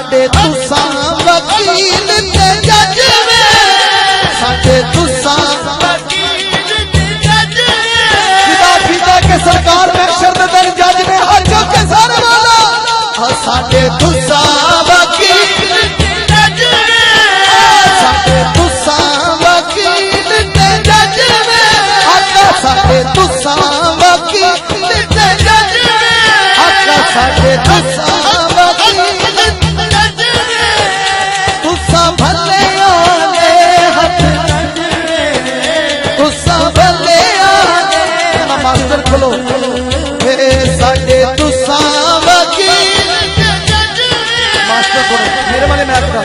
साडे तुसा वकील ते जज वे साडे तुसा वकील ते जज वे फिदा के सरकार महशर दे दिन जज ने हज के सारे वाला साडे तुसा वकील ते जज वे साडे तुसा वकील ते जज वे आका साडे तुसा वकील ते जज वे आका साडे तुसा मास्टर खोलो साडे तुसा वकील मास्टर खोलो मेरे वाले मैच का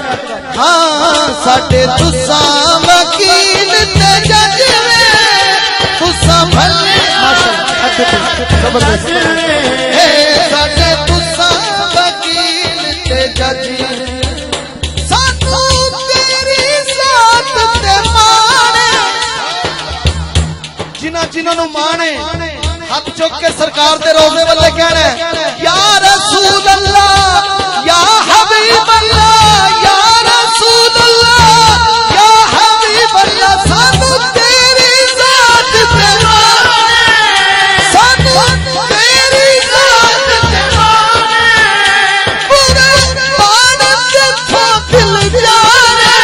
हाँ साडे तुसा वकील ते जज वे तुसा भले जबरदस्त साडे तुसा वकील ते जज सानू तेरी साथ ते माने जिन्होंने माने हाथ चुक के सरकार दे रोजे वाले कहना या रसूल अल्लाह या हबीब अल्लाह या रसूल अल्लाह या हबीब अल्लाह सानू तेरी जात ते माने सानू तेरी जात ते माने पूरे पान ते दिल जाने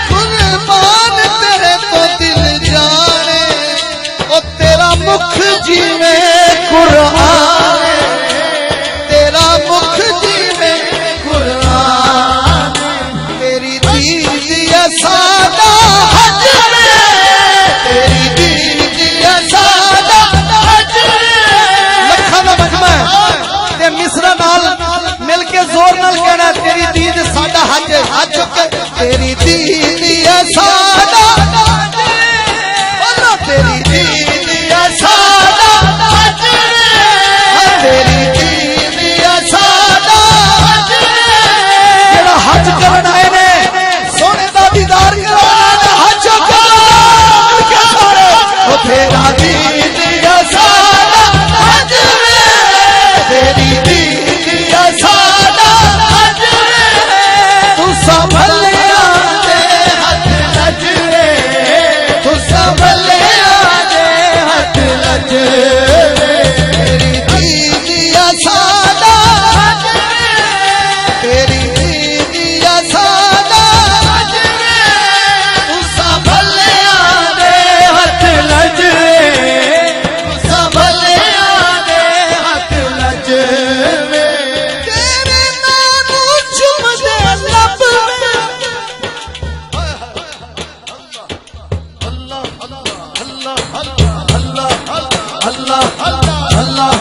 कुर्बान तेरे को दिल जाने मुख जीवे कुरान तेरा मुख जीवे कुरान तेरी दीद सादा हज में तेरी दीद सादा हज लखा दा मजमा ते मिसरा नाल मिलके जोर नाल कहना तेरी दीद सादा हज हज तेरी दीद सादा तेरी दीद सादा तेरी दीद सादा जेड़ा हज करन आए ने सोने दा दीदार करवाना हज करके सारे ओ तेरा दीद सादा हज तेरी दीद सादा हज तू संभलिया दे हज लज तू संभलिया तेरी दीद सादा तेरी दीद सादा तू संभलिया दे हथ लज संभलिया दे हथ लज तेरे नाम चुम दे लब अल्लाह अल्लाह अल्लाह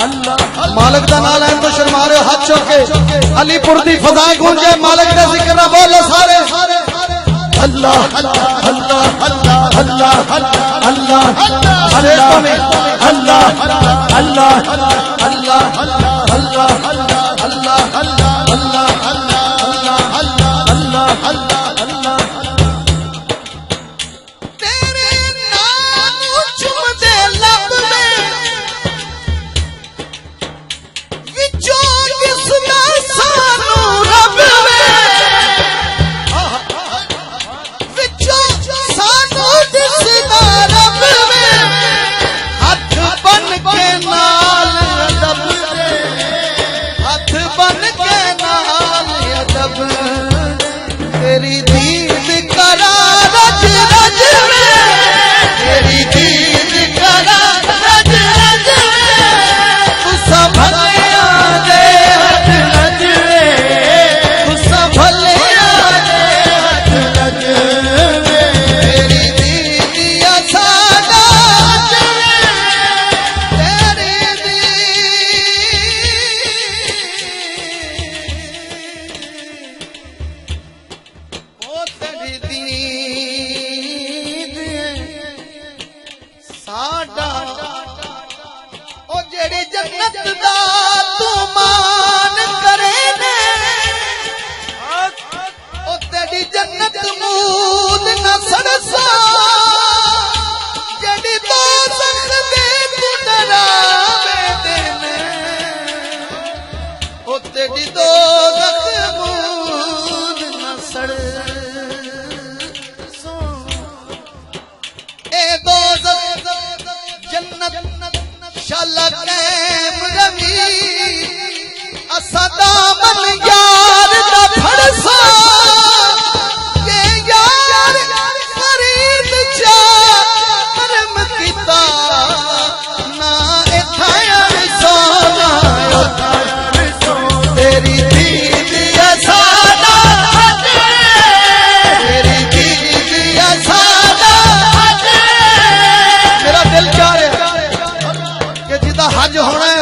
अल्लाह मालिक दा नाम है तो शर्मा रहे हो हाथ चुक के अलीपुर दी फजा गूंजे मालिक दा जिक्र ना बोलो सारे अल्लाह अल्लाह अल्लाह अल्लाह अल्लाह अल्लाह अल्लाह अल्लाह अल्लाह अल्लाह तेरी दीद करा रज रज में तेरी दीद करा रज रज में तू संभलिया दे हथ लज तू संभलिया दे हथ लज तेरी दीद सादा तेरी साडा ओ जेड़ी जन्नत दा तू मान करे ने ओ तेरी जन्नत मूद न सड़सा जेड़ी दोज़ख दे तू डरावे दे ने ओ तेरी दोज़ख चल कैम रवी असदा मन यार दा फड़सा के यार खरीद चा करम किता ना इथाया सोना तेरी दीद असादा तेरी दीद असादा मेरा दिल चाह रहा कि जिदा हज होना है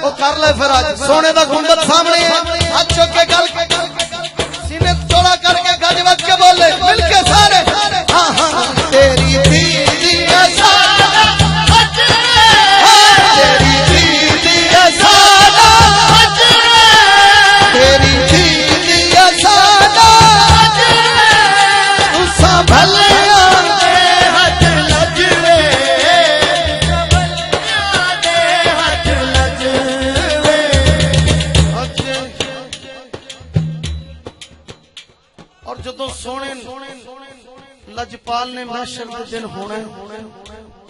वो कर ले फिर आज सोने का गुंबद सामने है हाथ चुक के गल सीने चौड़ा करके गज बज के बोले मिलके सारे हाँ हाँ तेरी दीदी असादा तेरी दीदी असादा तेरी दीदी असादा तुसा भलिया और जदों सोने लजपाल ने महशर के दिन होना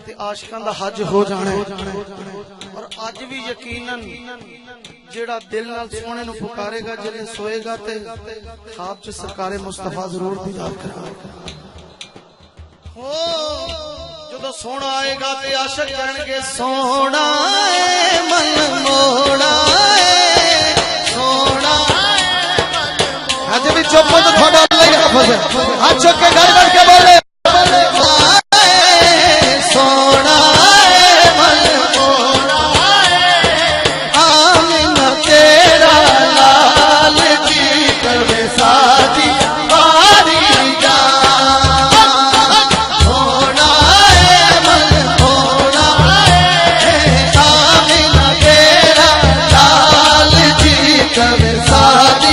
ते आशिकां दा हज हो जाना और अज भी यकीनन जेड़ा दिल नाल सोने नूं पुकारेगा जिले सोएगा ते ख्वाब च सरकारे मुस्तफा जरूर दीदार कराएगा हो जदों सोना आएगा ते आशिक कहणगे सोना ए मन मोड़ा सोना आज भी चुप हो तो थोड़ा लगेगा फसे हाथ चुक के घर बैठ के बोले सोना मन मोड़ा आमिना तेरा लाल जी करे शादी बारी जा सोना मन मोड़ा आमिना तेरा लाल जी करे शादी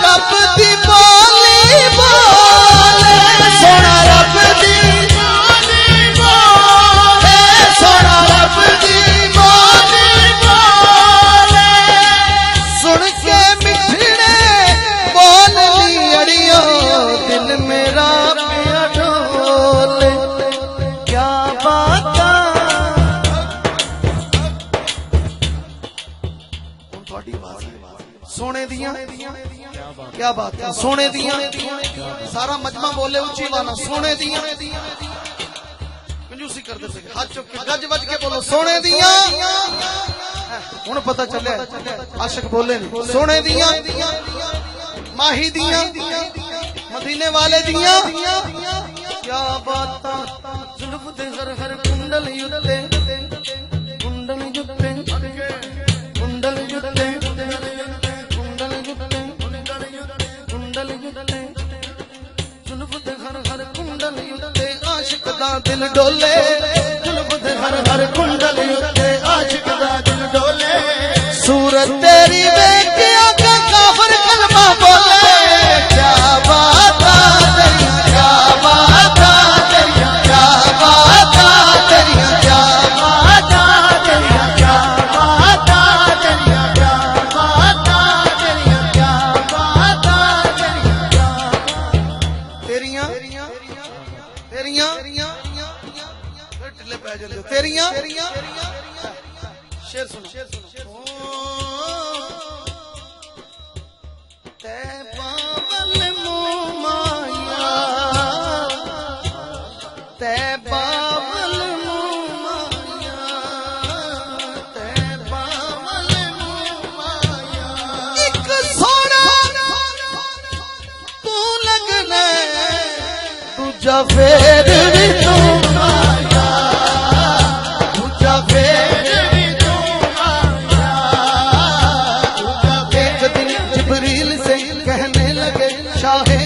रब दी बोली बोले सोना रब दी बोली बोले सोना रब दी बोली बोले सुन के मिठड़े बोलनी अड़ियो दिल मेरा पिया ढोले क्या बात सोने दिया क्या बात है सोने दिया सारा मजमा बोले उच्ची वाला सोने दिया कंजूसी करते थे हाथ चुक के गज बज के बोलो सोने दिया हुण पता चले आशिक बोले नहीं सोने दिया माही दिया मदीने वाले दिया क्या बात जुल्फ दे हर हर कुंडल युत्ते कुंडल युत्ते कुंडल युत्ते जुल्फ दे हर हर कुंडल युत्ते आशिक दा दिल डोले जुल्फ दे हर हर कुंडल युत्ते आशिक दा दिल डोले सूरत तेरी देख के आका काफिर कलमा बोले क्या बात तेरी क्या बात तेरी क्या बात तेरी क्या बात तेरी क्या बात तेरी क्या बात तेरी क्या बात तेरियां तेरियां ढिले पै जाते तेरियां शेर सुनो ते बावल मुँह माया ते बावल मुँह माया ते बावल मुँह माया एक सोना तू लगना दूजा फेर भी तू माया दूजा फेर भी तू माया एक दिन जिब्रील से कहने लगे शाहे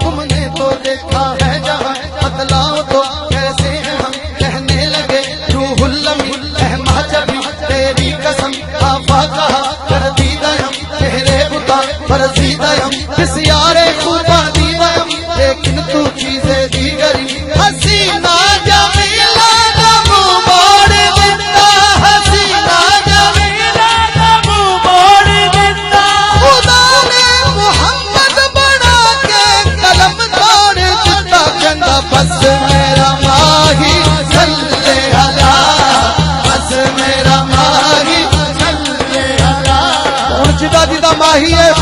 तुमने तो देखा है जहाँ बतलाओ तो कैसे हैं हम कहने लगे रूहुल अमीन महजबी तेरी कसम आफा कहा कर दी दयम तेरे बुता पर दी दयम किस यारे खुदा दी दयम लेकिन तू चीजें दी गरी हसीना जमीला नमू मोड़ देता हसीना जमीला नमू मोड़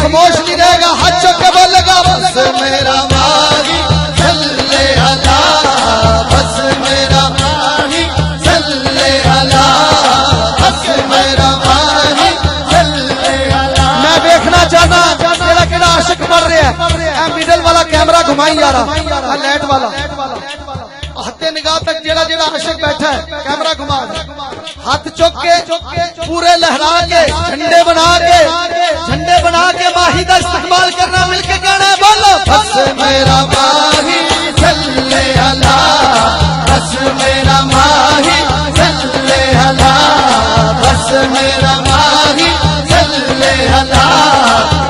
खामोश नहीं रहेगा, हाथ चुक के बोलेगा बस मेरा माही सल्ले अला, बस मेरा माही सल्ले अला, बस मेरा माही सल्ले अला। मैं देखना चाहना केड़ा केड़ा आशिक बढ़ रहा है। मिडल वाला कैमरा घुमाई जा रहा, लाइट वाला हत्ते निगाह तक जेड़ा जेड़ा आशिक बैठा है कैमरा घुमा, हाथ चुक के पूरे लहरा के झंडे बना के माही का इस्तेमाल करना, मिलके कहना है बोलो बस मेरा माही सल्ले अला, बस मेरा माही सल्ले अला, बस मेरा माही सल्ले अला,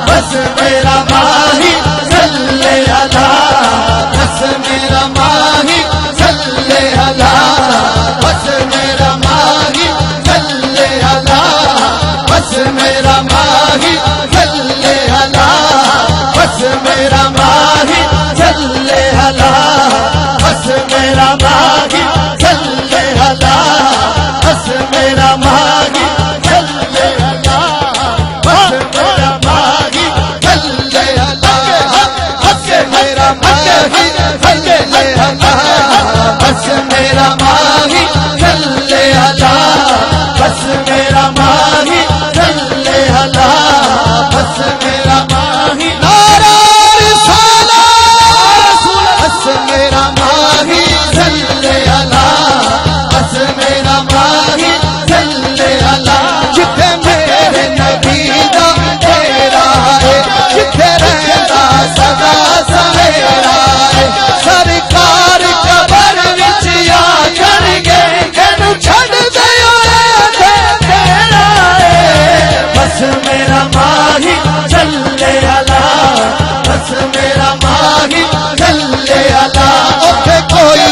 बस मेरा माही सल्ले अला, बस मेरा माही सल्ले अला, बस मेरा माही सल्ले अला, बस मेरा माही सल्ले अला, बस मेरा माही सल्ले अला, बस मेरा माही सल्ले अला, बस मेरा माही सल्ले अला, बस मेरा माही सल्ले अला, बस मेरा माही सल्ले अला, बस मेरा माही सल्ले अला, बस मेरा माही सल्ले अला, बस मेरा माही नारा रिसालत, बस मेरा माही सल्ले अला, बस मेरा माही सल्ले अला। जिथे मेरे नबी दा तेरा है, जिथे रहंदा सदा सवेरा है, सरकार कबर विच आखणगे मैनू छड्ड दिओ तेरा है, बस मेरा माही सल्ले अला, बस मेरा माही सल्ले अला। उथे कोई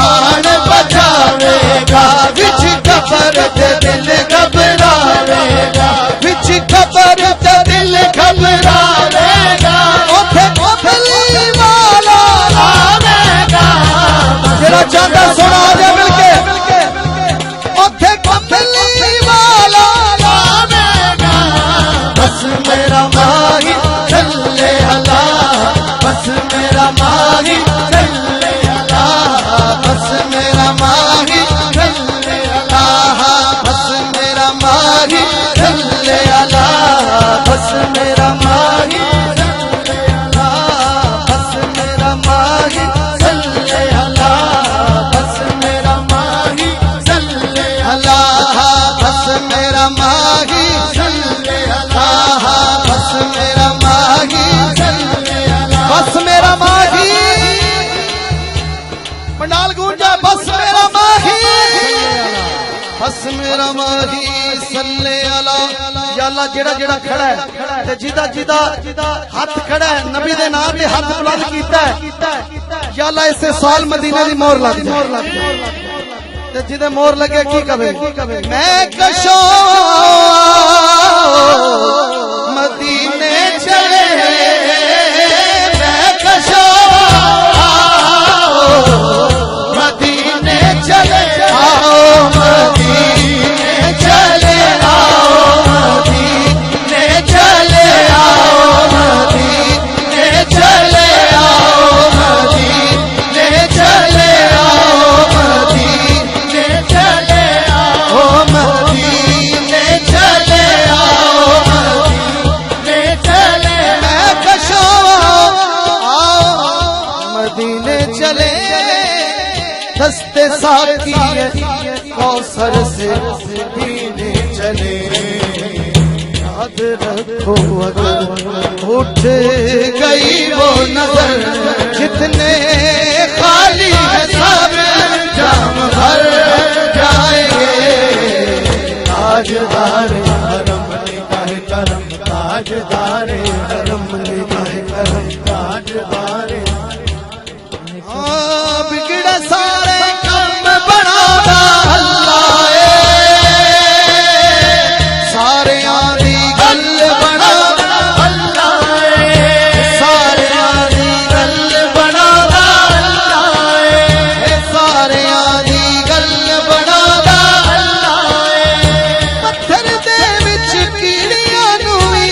आन बचावेगा, विच कबर ते दिल घबरावेगा, विच कबर ते दिल घबरावेगा, उथे कफली वाला आवेगा। जेड़ा चाहता सुना दे मिलके, उथे कफली वाला आवेगा, बस मेरा माही सल्ले अला, बस मेरा माही सल्ले अला, बस मेरा माही सल्ले अला, बस मेरा माही सल्ले अला, बस मेरा माही सल्ले अला, बस मेरा माही सल्ले अला, बस मेरा माही सल्ले अला, बस मेरा माही सल्ले अला, बस मेरा माही सल्ले अला, बस मेरा माही पंडाल गूंजा, बस मेरा माही, बस मेरा माही सल्ले अला। या अल्लाह जेड़ा जेड़ा खड़ा है ते जिदा जिदा हाथ खड़ा है नबी दे नाम ते हाथ बुलंद कीता है, या अल्लाह इसे साल मदीने दी मोहर लग जाए, ते जिदे मोहर लगे की कवे मैं कशो मदीने चले, मैं कशो मदीने चले आओ, मदीने चले आओ, मदीने चले आओ, मदीने चले आओ, मदीने चले आओ, मदीने चले आओ, मदीने चले आओ, मदीने चले, मैं कशो आओ मदीने चले, दस्ते साकी कौसर से पीने चले, याद रखो अगर उठ गई वो नजर, जितने खाली है सब जाम भर जाएंगे, ताजदार हरम निगाह करम, ताजदार हरम निगाह करम, ताजदार बिगड़े सारे काम बनादा अल्लाह, सारे आदि गल बनादा अल्लाह, सारे आदि गल बनादा अल्लाह, सारे आदि गल बनादा अल्लाह। पत्थर दे विच कीड़ियां नूं भी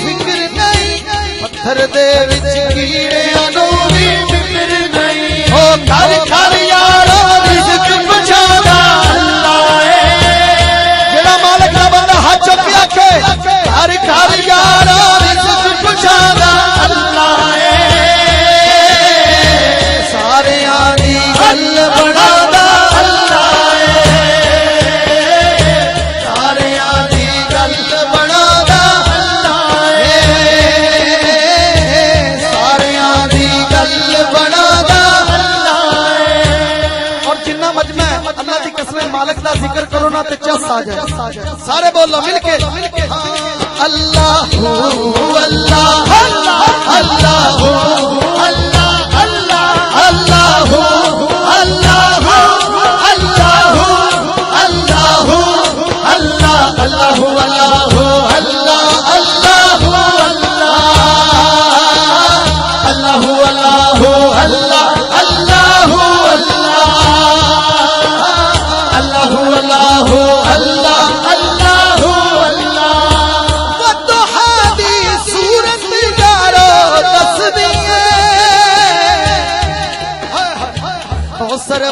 फिक्र नहीं दा जिक्र करो ना ते चस आ जाए। सारे बोलो मिलके अल्लाह अल्लाह अल्लाह अल्लाह अल्लाह अल्लाह अल्लाह अल्लाह अल्लाह अल्लाह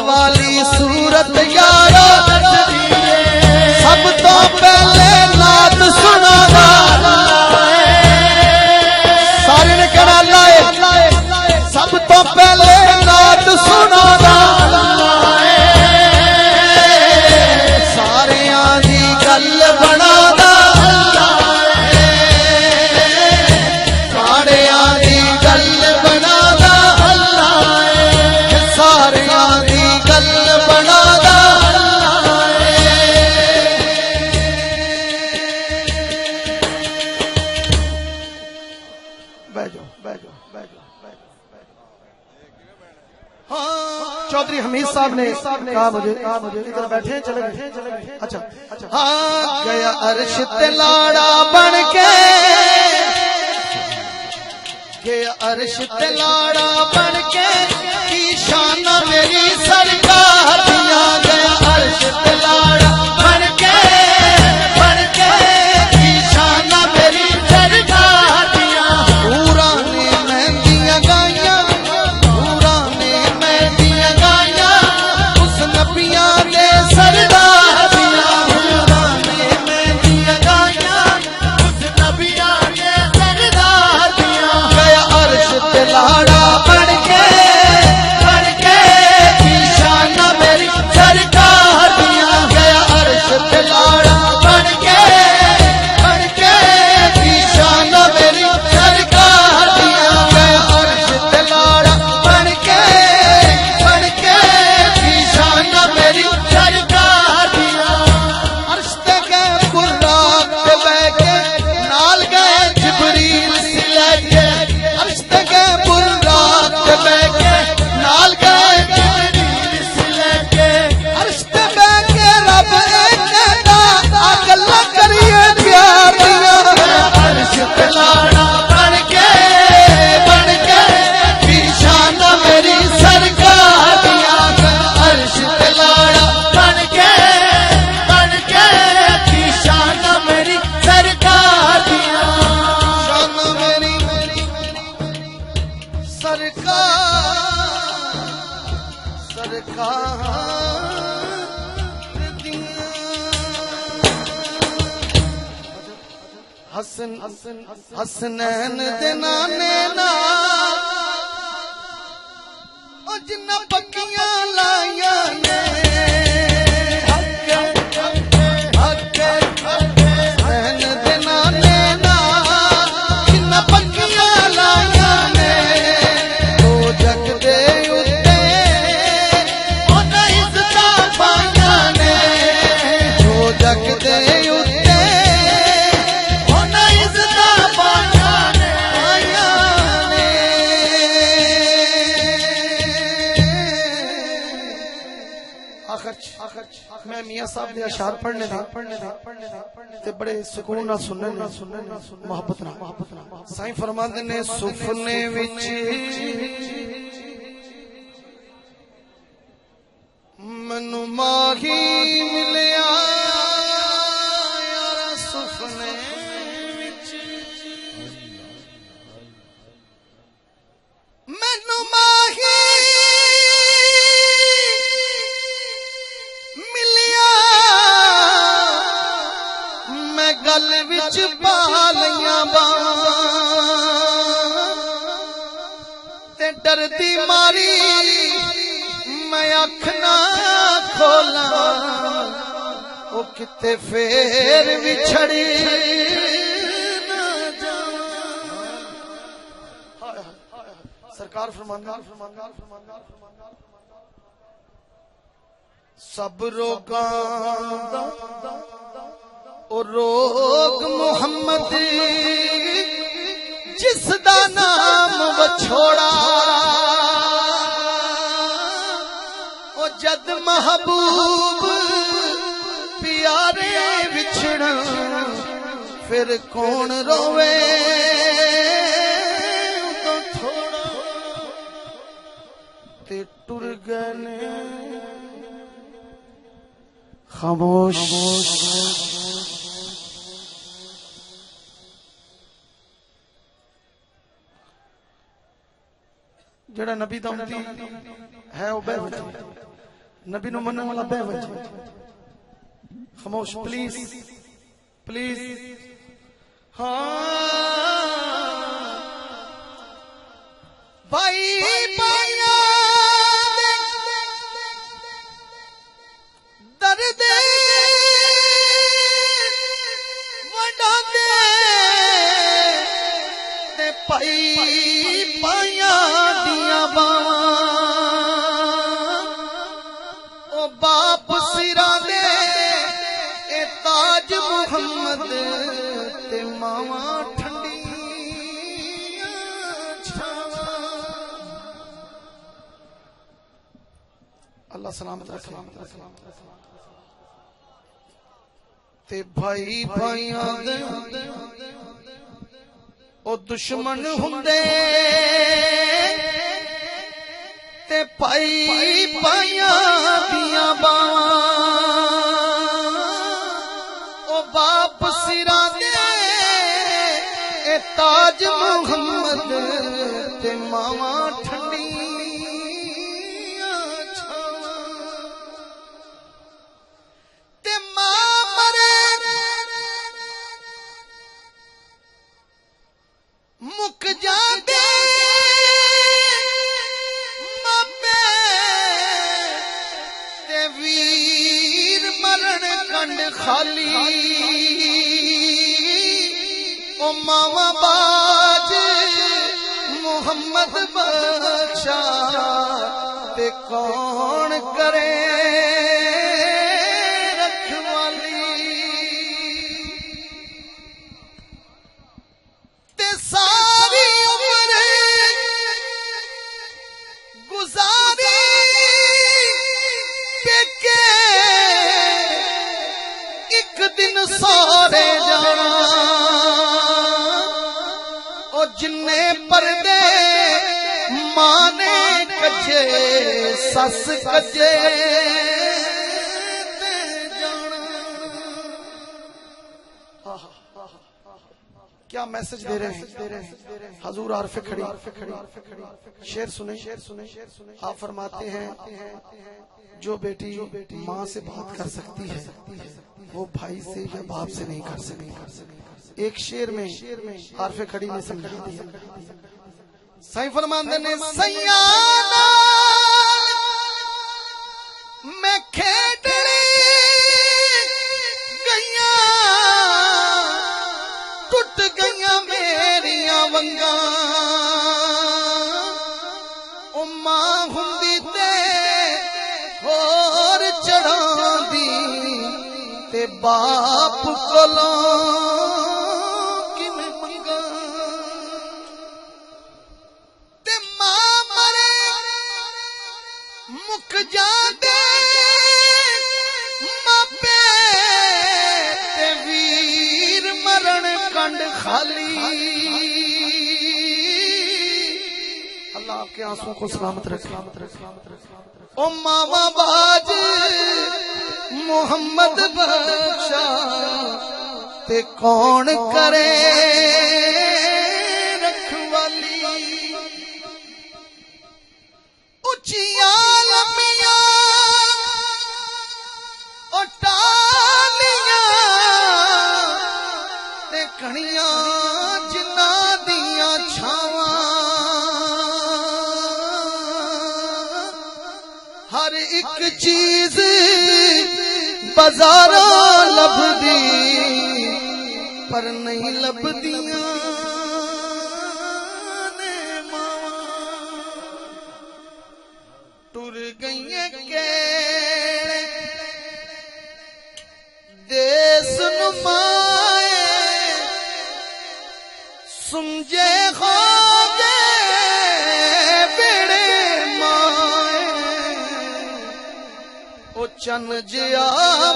वाली सूरत यारो सब तो पहले नात सुनावा। सारे ने कहना लाए सब तो पहले नात सुनावा। सारे दी गल बनादा सारे दी गल बनादा सारे चौधरी हमीद साहब ने कहा मुझे इधर बैठे चले गए। अच्छा हाँ गया अर्श ते लाड़ा बन के गया अर्श ते लाड़ा बन के की शान मेरी सरकार दिया। गया अर्श ते लाड़ा बन के की शान मेरी सरकार दिया। पूरा ने मेहंदियां गाइयां पूरा ने मेहंदियां गाइयां उस नबियां दे सरदार दिया। पूरा ने मेहंदियां गाइयां उस नबियां दे सरदार दिया। गया अर्श ते लाड़ा बन के की शान मेरी सरकार दिया। गया अर्श ते लाड़ा बन के की शान मेरी सरकार दिया। गया अर्श ते लाड़ा बन के की शान मेरी सरकार दिया। अर्श ते गए बुर्राक ते बह के नाल गए जिब्रील से लेके। अर्श ते गए बुर्राक ते बह के नाल गए जिब्रील से लेके। अर्श ते बह के रब कहता गल्ला करिए प्यार दिया। अर्श ते लाड़ा बन के की शान मेरी सरकार दिया। अर्श ते लाड़ा बन के की शान मेरी सरकार दिया। शान मेरी सरकार दिया। हसनैन दे नाने नाल ओ जिन्ना पक्कियां लाइयां ने हसनैन दे नाने नाल जिन्ना पक्कियां लाइयां ने। दो जग दे उत्ते उन्हां इज्जतां पाइयां ने। दो जग दे उत्ते उन्हां इज्जतां पाइयां ने। आखिर मैं मियां साहब दे अशार पढ़ने ते बड़े सुकून नाल सुनने मोहब्बत नाल साईं फरमांदे ने सुफने विच मैनू माही मिलिया यार सुफने विच मैनू माही गल विच पा लियां ते डरदी मारी मैं अख ना खोला। ओ किते फेर विछड़ी सरकार फरमांदा सब रोगां दा ओ रोग मुहम्मद जिसदा नाम वछोड़ा ओ जद महबूब प्यारे विछड़ा फिर कौन रोवे तो थोड़ा ते टुर गए खामोश जड़ा नबी दा उम्मती है वो बह वजे नबी नु मनने वाला बह वजे खामोश प्लीज प्लीज हाँ भाई पाया दर्द वडा दे ते पाई पाया दिया बावां ओ बाप सिरा दे ए ताज मुहम्मद ते मावा ठंडी छावां अल्लाह सलामत रखे ते भाई भाइयां दे ओ दुश्मन हुंदे ते भाई भाइयां दियां बावां ओ बाप सिरा दे ए ताज मुहम्मद ते मावा ठंडी छावां ते मां मरे मुक जाते मापे ते वीर मरण कंड खाली ओ मामा बाज मुहम्मद बख्शा ते कौन करे सारी उम्र गुजारी पेके एक दिन सारे जाना ओ जिन्ने पर्दे माने कजे सस कजे क्या मैसेज दे रहे हैं हजूर आरफे खड़ी शेर सुने आप फरमाते हैं जो बेटी माँ से बात कर सकती है वो भाई से या बाप से नहीं कर सकती। एक शेर में आरफे खड़ी ने समझा दिया। साईं फरमाते ने सैयादा मैं खेड गईया टुट गईया मेरिया वंगा ओ मां हुंदी ते होर चढ़ांदी ते बाप कोलों किवें मंगा ते मां मरे मुक जांदे मापे ते वीर मरण कंड खाली। अल्लाह आपके आंसुओं को सलामत रखे। ओ मामा बाज मोहम्मद बख्शा ते कौन करे रखवाली। उचियां लम्मियां ओ टालियां ते कणियां जिन्ना दियां छावां हर एक चीज बाजारां लभदी पर नहीं लभदियां ने मावां टुर गईयां केड़े सुमाए सुमझे खोगे बेड़े माए ओ चन जिया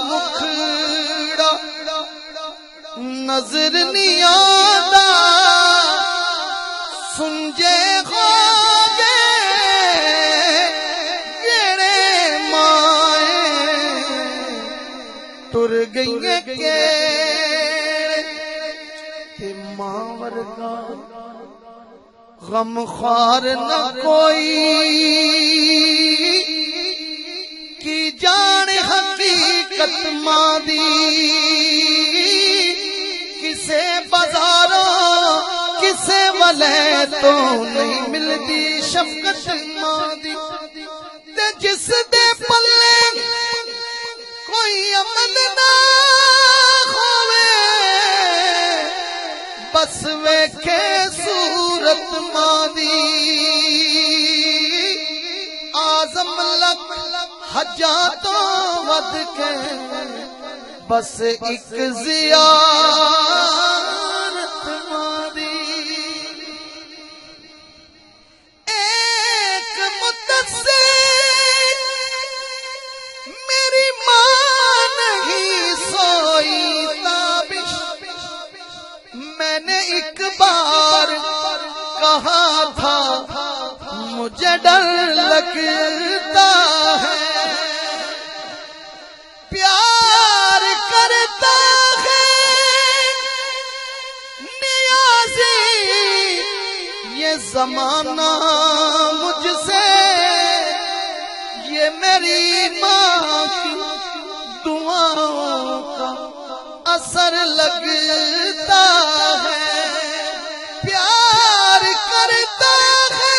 मुखड़ा नजर नहीं आता सुमझे खोगे बेड़े माए तुर गई के मां वर्गा गम ख्वार न कोई की जान हकीकत मादी किसे बाजारों किसे वले तो नहीं मिलती शफकत मादी ते जिस दे पल्ले कोई अमल ना होवे बस वेखे सूरत मादी आजम लख हजा तो वध के बस एक जियारत मादी एक मुद्दस्सिर मेरी मां नहीं सोई ताबिश मैंने एक बार कहा था मुझे डर लगता है प्यार करता है नियाज़ी ये जमाना मुझसे ये मेरी माँ की दुआओं का असर लगता है प्यार करता है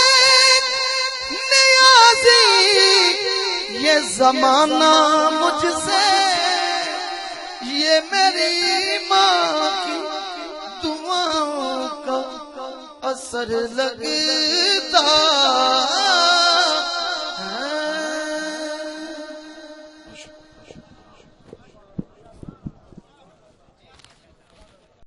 नियाज़ी ये जमाना मुझसे ये मेरी माँ की दुआओं का असर लगता